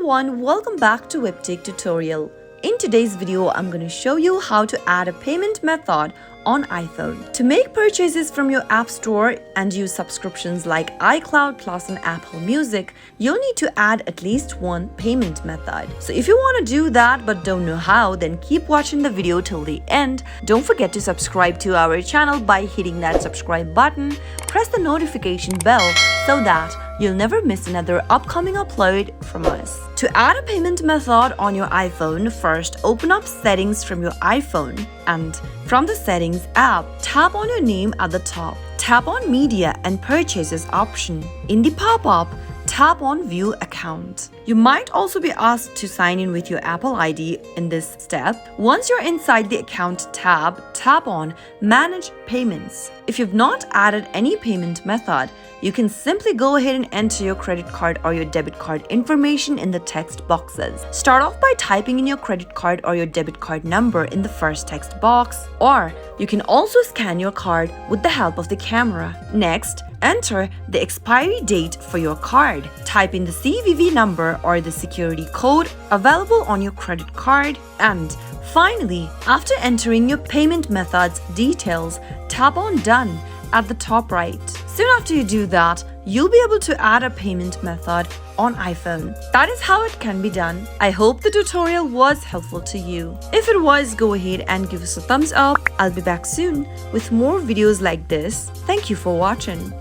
everyone, welcome back to Webtech Tutorial. In today's video, I'm going to show you how to add a payment method on iPhone. To make purchases from your App Store and use subscriptions like iCloud Plus and Apple Music, you'll need to add at least one payment method. So if you want to do that but don't know how, then keep watching the video till the end. Don't forget to subscribe to our channel by hitting that subscribe button. Press the notification bell so that you'll never miss another upcoming upload from us. To add a payment method on your iPhone, first open up Settings from your iPhone and from the Settings app, tap on your name at the top. Tap on Media and Purchases option. In the pop-up, tap on View Account. You might also be asked to sign in with your Apple ID in this step. Once you're inside the Account tab, tap on Manage Payments. If you've not added any payment method, you can simply go ahead and enter your credit card or your debit card information in the text boxes. Start off by typing in your credit card or your debit card number in the first text box, or you can also scan your card with the help of the camera. Next, enter the expiry date for your card. Type in the CVV number or the security code available on your credit card. And finally, after entering your payment method's details, tap on Done at the top right. Soon after you do that, you'll be able to add a payment method on iPhone. That is how it can be done. I hope the tutorial was helpful to you. If it was, go ahead and give us a thumbs up. I'll be back soon with more videos like this. Thank you for watching.